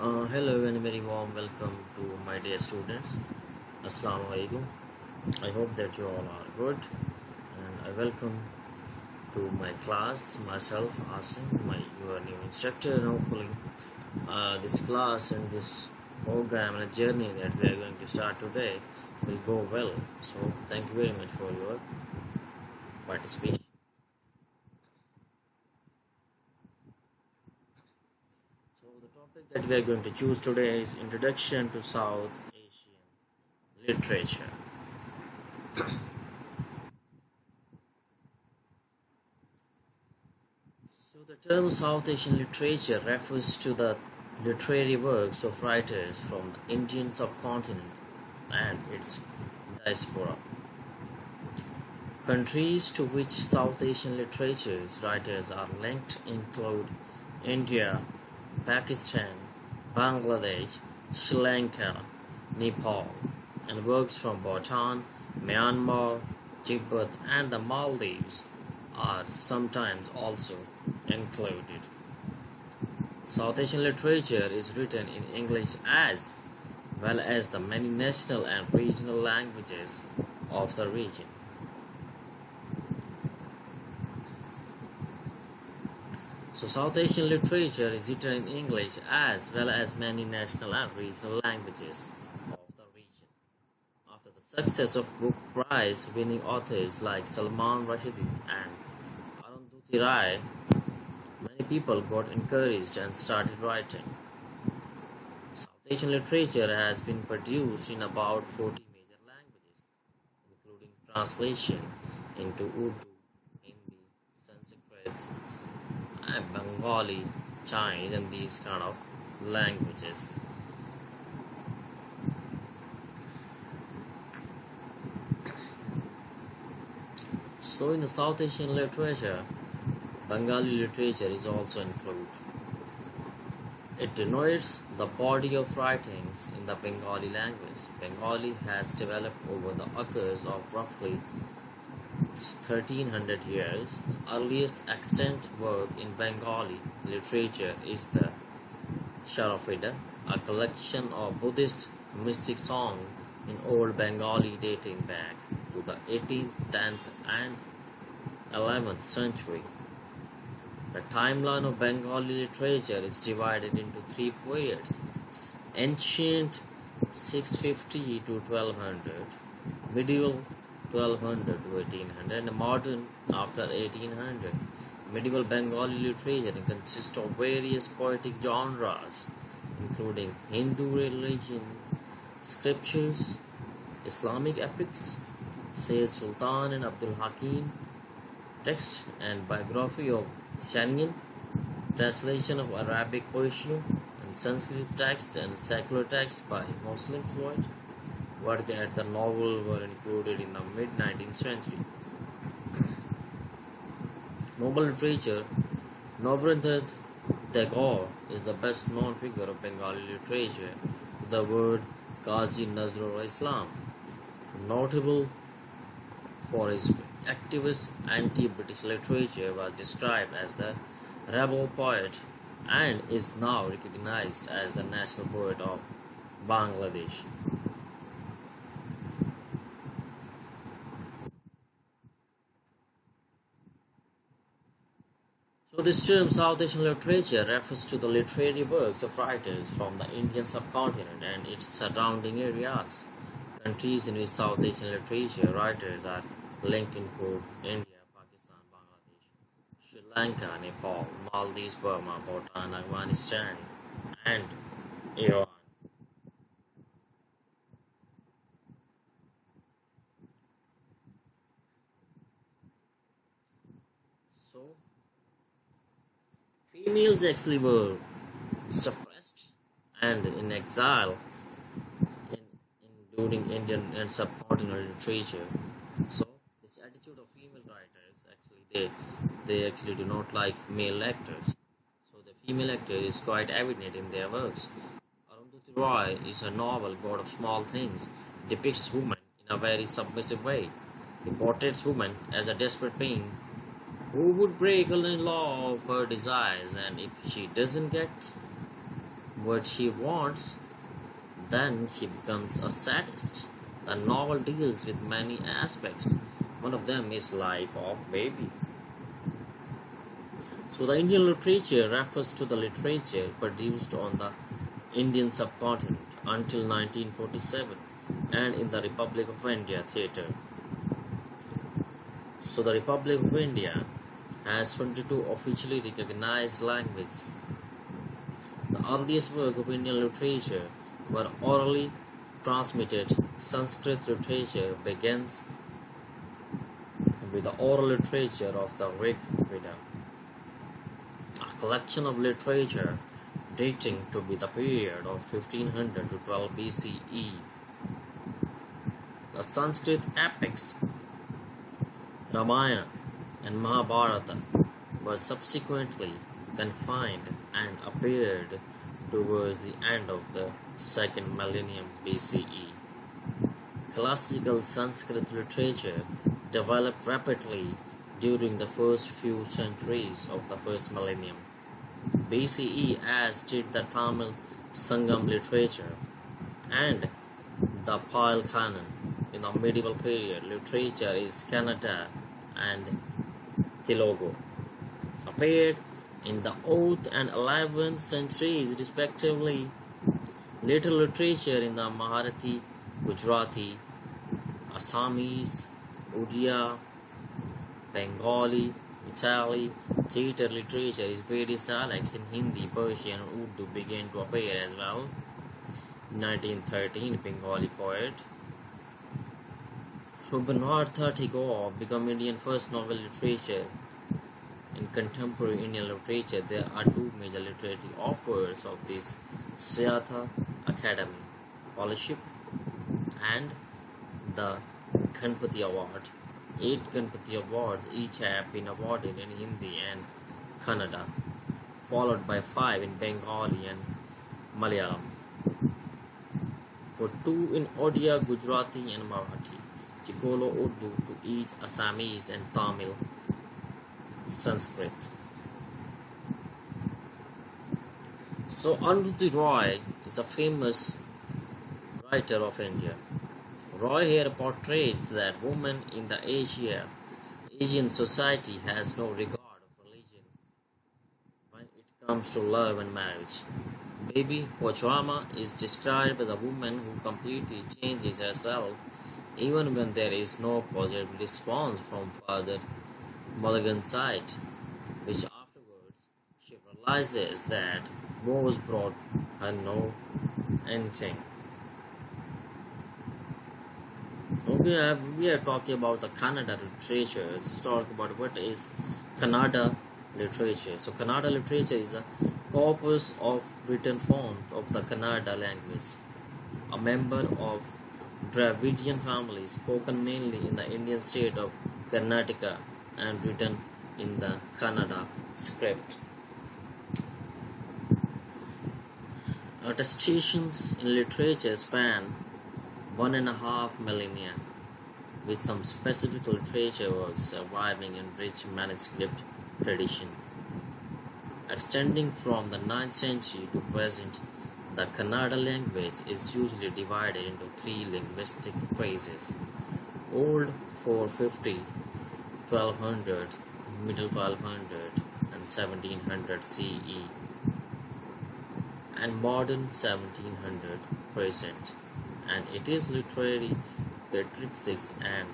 Hello and very warm welcome to my dear students. Assalamu alaikum. I hope that you all are good and I welcome to my class myself Asim, your new instructor, and hopefully this class and this program and journey that we are going to start today will go well. So thank you very much for your participation. So the topic that we are going to choose today is Introduction to South Asian Literature. So the term South Asian literature refers to the literary works of writers from the Indian subcontinent and its diaspora. Countries to which South Asian literature's writers are linked include India, Pakistan, Bangladesh, Sri Lanka, Nepal, and works from Bhutan, Myanmar, Tibet, and the Maldives are sometimes also included. South Asian literature is written in English as well as the many national and regional languages of the region. So South Asian literature is written in English as well as many national and regional languages of the region. After the success of book prize winning authors like Salman Rushdie and Arundhati Roy, many people got encouraged and started writing. South Asian literature has been produced in about 40 major languages, including translation into Urdu, Hindi, Sanskrit, and Bengali, Chinese, and these kind of languages. So in the South Asian literature, Bengali literature is also included. It denotes the body of writings in the Bengali language. Bengali has developed over the occurs of roughly 1300 years. The earliest extant work in Bengali literature is the Sharafida, a collection of Buddhist mystic songs in Old Bengali dating back to the 18th, 10th, and 11th century. The timeline of Bengali literature is divided into three periods: ancient 650 to 1200, medieval 1200 to 1800, and modern after 1800. Medieval Bengali literature consists of various poetic genres, including Hindu religion, scriptures, Islamic epics, Sayyid Sultan and Abdul Hakim, text and biography of Shanian, translation of Arabic poetry and Sanskrit text and secular text by Muslim poets. Work at the novel were included in the mid-19th century. Noble literature. Rabindranath Tagore is the best known figure of Bengali literature. The word Qazi Nazrul Islam, notable for his activist anti-British literature, was described as the rebel poet and is now recognized as the national poet of Bangladesh. So this term South Asian literature refers to the literary works of writers from the Indian subcontinent and its surrounding areas. Countries in which South Asian literature writers are linked include India, Pakistan, Bangladesh, Sri Lanka, Nepal, Maldives, Burma, Bhutan, Afghanistan, and Iran. So, females actually were suppressed and in exile in, including Indian and subcontinental literature. So this attitude of female writers actually they actually do not like male actors. So the female actor is quite evident in their works. Arundhati Roy is a novel God of Small Things, depicts woman in a very submissive way. He portrays woman as a desperate being who would break any law of her desires, and if she doesn't get what she wants, then she becomes a sadist. The novel deals with many aspects. One of them is life of baby. So the Indian literature refers to the literature produced on the Indian subcontinent until 1947 and in the Republic of India theatre. So the Republic of India has 22 officially recognized languages. The earliest work of Indian literature were orally transmitted. Sanskrit literature begins with the oral literature of the Rig Veda, a collection of literature dating to be the period of 1500 to 12 BCE. The Sanskrit epics Ramayana and Mahabharata were subsequently confined and appeared towards the end of the second millennium BCE. Classical Sanskrit literature developed rapidly during the first few centuries of the first millennium BCE, as did the Tamil Sangam literature and the Pyle canon. In the medieval period, literature is Kannada and Telugu appeared in the 8th and 11th centuries respectively. Later literature in the Marathi, Gujarati, Assamese, Odia, Bengali, Bengali theatre literature is various dialects in Hindi, Persian, and Urdu began to appear as well. 1913, Bengali poet Rabindranath Tagore became Indian first novel literature. In contemporary Indian literature, there are two major literary offers of this Sahyadhya Academy Fellowship and the Ganpati Award. 8 Ganpati Awards each have been awarded in Hindi and Kannada, followed by 5 in Bengali and Malayalam, for 2 in Odia, Gujarati and Marathi, Chikolo Urdu to each Assamese and Tamil Sanskrit. So Arundhati Roy is a famous writer of India. Roy here portrays that woman in the Asian society has no regard of religion when it comes to love and marriage. Baby Pochwama is described as a woman who completely changes herself even when there is no positive response from Father Mulligan's side, which afterwards she realizes that wars brought her no ending. Okay, we are talking about the Kannada literature. Let's talk about what is Kannada literature. So Kannada literature is a corpus of written forms of the Kannada language, a member of Dravidian family spoken mainly in the Indian state of Karnataka and written in the Kannada script. Attestations in literature span 1.5 millennia, with some specific literature works surviving in rich manuscript tradition. Extending from the 9th century to present, the Kannada language is usually divided into 3 linguistic phases: Old 450, 1200, Middle 1200, and 1700 CE, and Modern 1700 present, and it is literary patristics and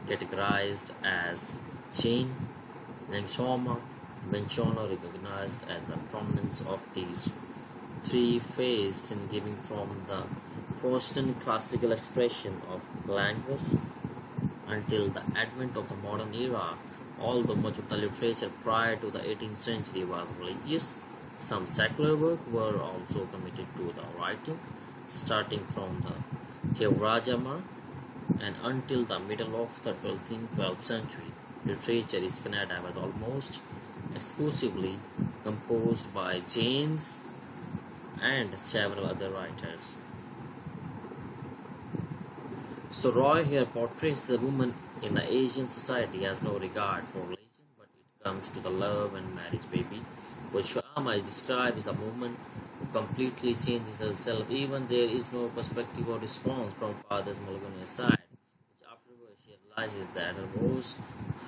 categorized as Jain, Langshoma, Benchona recognized as the prominence of these 3 phases in giving from the first classical expression of language until the advent of the modern era. Although much of the literature prior to the 18th century was religious, some secular work were also committed to the writing, starting from the Kevrajama and until the middle of the 12th century. Literature in Kannada was almost exclusively composed by Jains and several other writers. So Roy here portrays the woman in the Asian society has no regard for religion, but it comes to the love and marriage. Baby Pochwama is described as a woman completely changes herself. Even there is no perspective or response from Father's Malgonia's side, which afterwards she realizes that her voice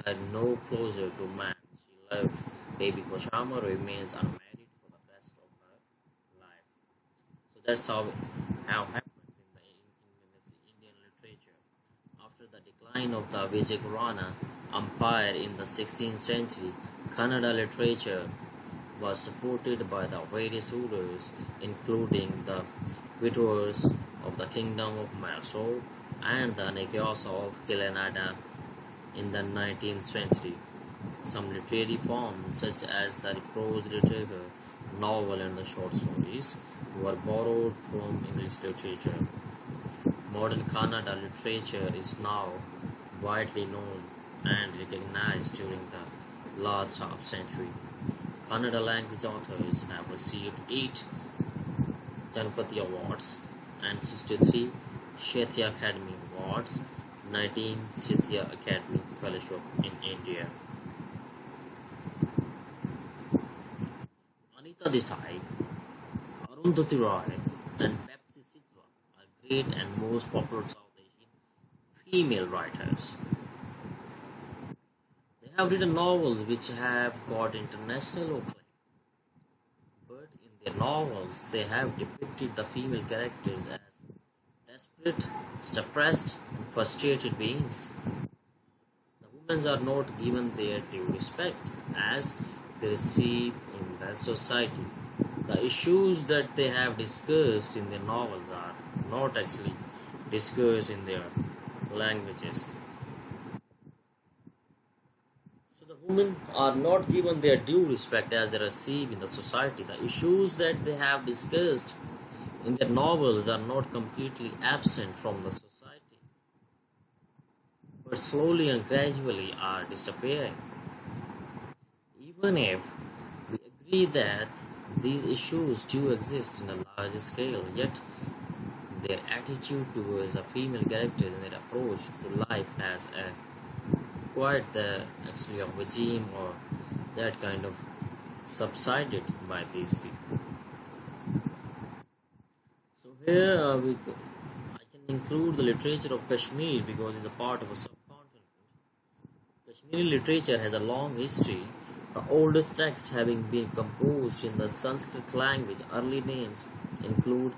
had no closer to man. She loved baby Koshama remains unmarried for the rest of her life. So that's how happens in Indian literature. After the decline of the Vijayanagara Empire in the 16th century, Kannada literature was supported by the various rulers, including the Viturs of the Kingdom of Mysore and the Nakyasa of Kilanada in the 19th century. Some literary forms, such as the prose literature, novel, and the short stories, were borrowed from English literature. Modern Kannada literature is now widely known and recognized during the last half century. Kannada language authors have received 8 Ganpati Awards and 63 Sahitya Academy Awards, 19 Sahitya Academy Fellowship in India. Anita Desai, Arundhati Roy, and Pepsi Sitwa are great and most popular South Asian female writers. They have written novels which have got international acclaim, but in their novels they have depicted the female characters as desperate, suppressed, and frustrated beings. The women are not given their due respect as they receive in the society. The issues that they have discussed in their novels are not actually discussed in their languages. So the women are not given their due respect as they receive in the society. The issues that they have discussed in their novels are not completely absent from the society, but slowly and gradually are disappearing. Even if we agree that these issues do exist in a larger scale, yet their attitude towards the female characters and their approach to life has quite the actually a regime or that kind of subsided by these people. So here I can include the literature of Kashmir because it's a part of a subcontinent. Kashmiri literature has a long history, the oldest texts having been composed in the Sanskrit language. Early names include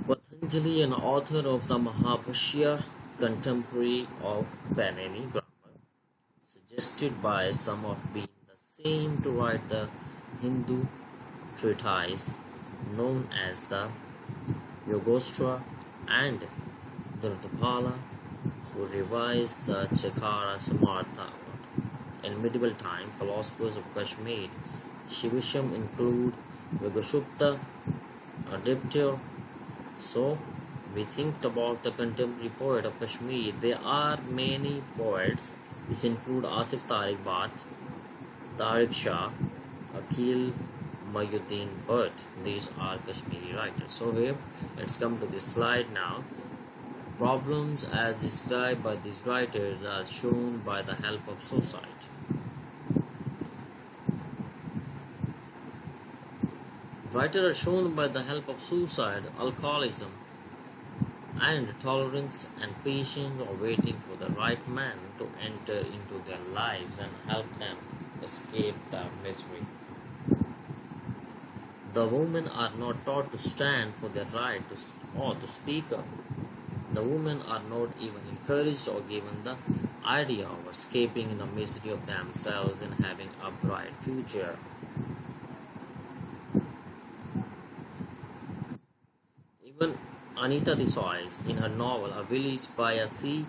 Patanjali, an author of the Mahabhashya, contemporary of Panini grammar, suggested by some of being the same to write the Hindu treatise known as the Yogostra, and Durdapala, who revised the Chakara Samartha. In medieval time, philosophers of Kashmir Shivisham include Yogasupta, Aditya. So, we think about the contemporary poet of Kashmir. There are many poets which include Asif Tariq Bhat, Tariq Shah, Akil Mayuddin Bhatt. These are Kashmiri writers. So here, let's come to this slide now. Problems as described by these writers are shown by the help of society. Writers are shown by the help of suicide, alcoholism, and tolerance and patience or waiting for the right man to enter into their lives and help them escape the misery. The women are not taught to stand for their right or to speak up. The women are not even encouraged or given the idea of escaping in the misery of themselves and having a bright future. Even Anita Desai, in her novel A Village by a Sea,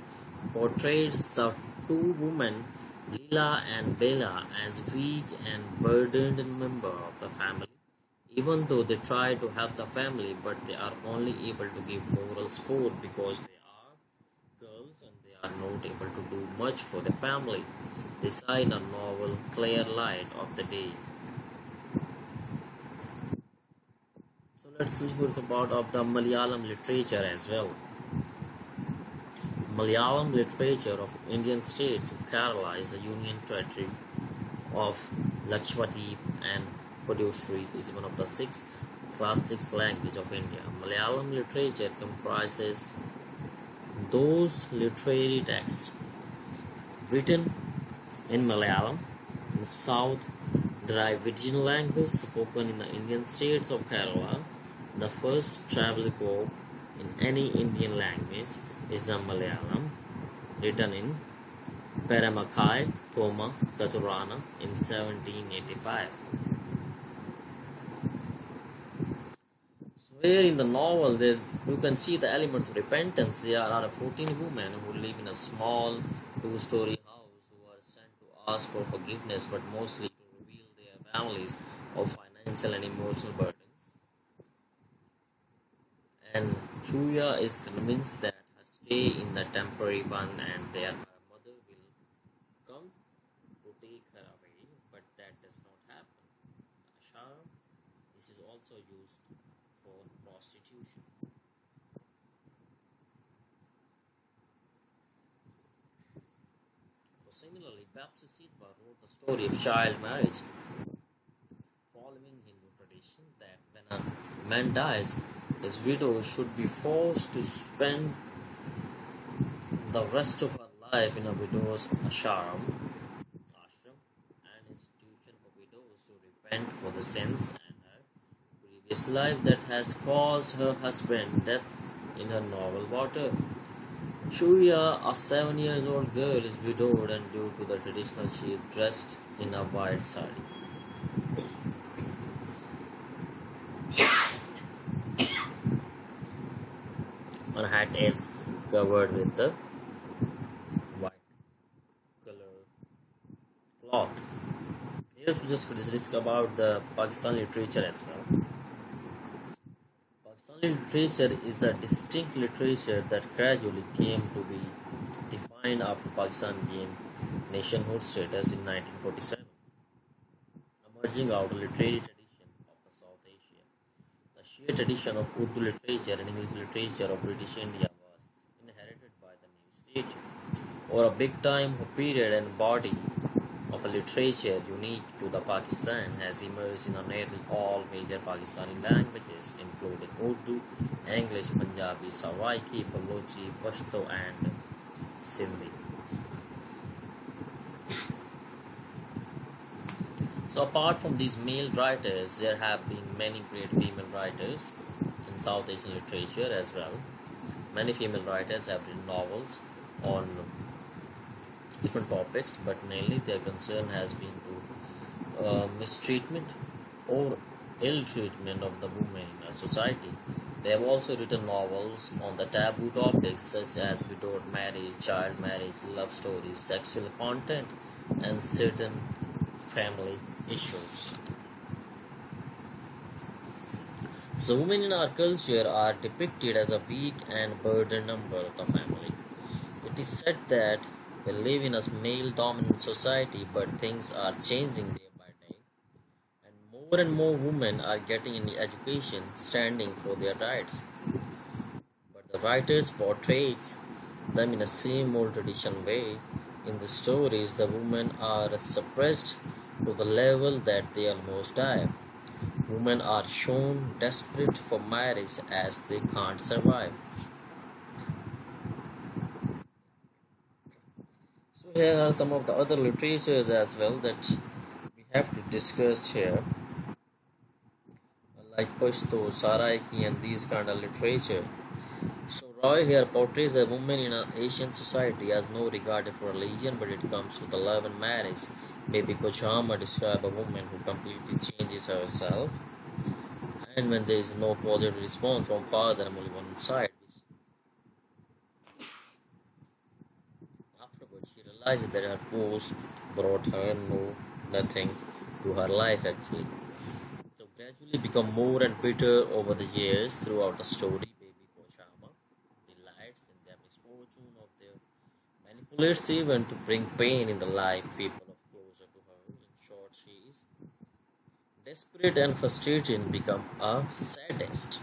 portrays the two women, Leela and Bella, as weak and burdened members of the family. Even though they try to help the family, but they are only able to give moral support because they are girls and they are not able to do much for the family. They sign a novel Clear Light of the Day. So let's talk about of the Malayalam literature as well. Malayalam literature of Indian states of Kerala is a union territory of Lakshadweep and Pudushree is one of the six classic languages of India. Malayalam literature comprises those literary texts written in Malayalam, in the South Dravidian language spoken in the Indian states of Kerala. The first travelogue in any Indian language is the Malayalam, written in Peramakai Thoma Katurana in 1785. So here in the novel, you can see the elements of repentance. There are 14 women who live in a small two-story house who are sent to ask for forgiveness, but mostly to reveal their families of financial and emotional burdens. And Shuya is convinced that her stay in the temporary one and her mother will come to take her away, but that does not happen. Ashara, this is also used for prostitution. So similarly, Bapsi Sidhwa wrote the story of child marriage, following Hindu tradition that when a man dies, his widow should be forced to spend the rest of her life in a widow's ashram, an institution for widows to repent for the sins and her previous life that has caused her husband death in her novel Water. Shuya, a 7-year-old girl, is widowed, and due to the traditional, she is dressed in a white sari. Her hat is covered with the white color cloth. Here to just discuss about the Pakistani literature as well. Pakistani literature is a distinct literature that gradually came to be defined after Pakistan gained nationhood status in 1947, emerging out of literary tradition of the South Asia. The sheer tradition of Urdu literature and English literature of British India was inherited by the new state, or a big time period and body of a literature unique to the Pakistan has emerged in nearly all major Pakistani languages, including Urdu, English, Punjabi, Saraiki, Balochi, Pashto, and Sindhi. So apart from these male writers, there have been many great female writers in South Asian literature as well. Many female writers have written novels on different topics, but mainly their concern has been to mistreatment or ill treatment of the women in our society. They have also written novels on the taboo topics such as widowed marriage, child marriage, love stories, sexual content, and certain family issues. So women in our culture are depicted as a weak and burdened member of the family. It is said that we live in a male-dominant society, but things are changing day by day, and more women are getting into education, standing for their rights. But the writers portray them in a same old traditional way. In the stories, the women are suppressed to the level that they almost die. Women are shown desperate for marriage as they can't survive. So here are some of the other literatures as well that we have to discuss here, like Pashto, Saraiki, and these kind of literature. So Roy here portrays a woman in an Asian society as no regard for religion, but it comes to the love and marriage. Baby Kochama describes a woman who completely changes herself, and when there is no positive response from father and only one side, afterwards she realizes that her force brought her nothing to her life actually. So gradually become more and bitter over the years throughout the story. Baby Kochama delights in the misfortune of their manipulates even to bring pain in the life people of closer to her. In short, she is desperate and frustrated and become a sadist.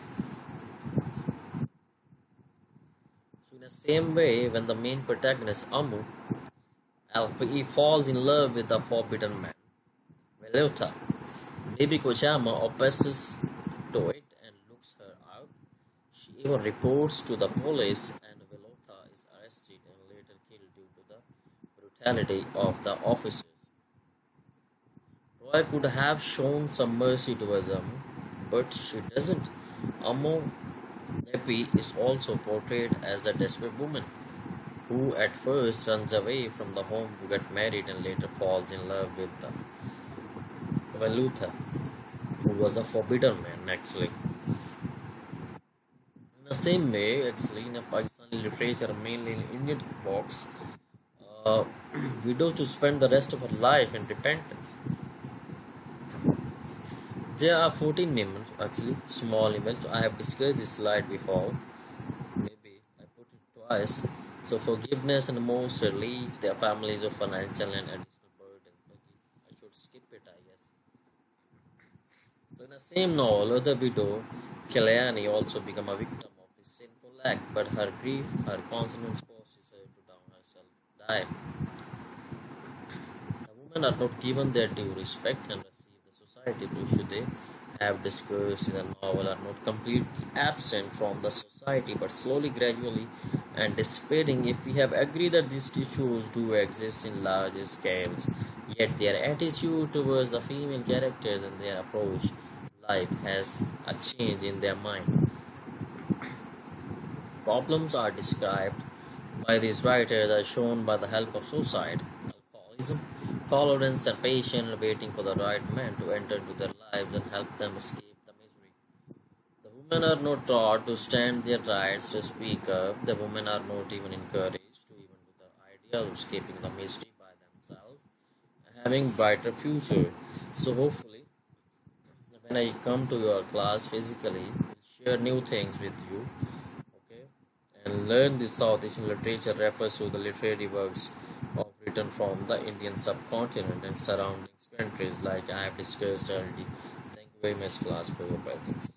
So in the same way, when the main protagonist Amu he falls in love with the forbidden man, Velota, Baby Kojama opposses to it and looks her out. She even reports to the police, and Velota is arrested and later killed due to the brutality of the officers. Roy could have shown some mercy to Azam, but she doesn't. Amo Nepi is also portrayed as a desperate woman who at first runs away from the home to get married and later falls in love with the Velutha, who was a forbidden man actually. In the same way, actually, in a Pakistani literature, mainly in Indian books, uh, widows to spend the rest of her life in repentance. There are 14 emails, actually, small emails. I have discussed this slide before. Maybe I put it twice. So, forgiveness and most relief their families of financial and additional burden. Okay, I should skip it, I guess. So, in the same novel, the widow, Kalyani, also become a victim of this sinful act, but her grief, her constant forces her to down herself, die. The women are not given their due respect and receive the society which they have discussed in the novel are not completely absent from the society but slowly, gradually, and dissipating. If we have agreed that these issues do exist in large scales, yet their attitude towards the female characters and their approach to life has a change in their mind. Problems are described by these writers are shown by the help of suicide, alcoholism, tolerance, and patience waiting for the right man to enter into their lives and help them escape the misery. The women are not taught to stand their rights to speak up. The women are not even encouraged to even do the idea of escaping the misery by themselves and having brighter future. So hopefully when I come to your class physically, we'll share new things with you. Okay, and learn this South Asian literature refers to the literary works of written from the Indian subcontinent and surrounding countries, like I have discussed already. Thank you very much, class, for your presence.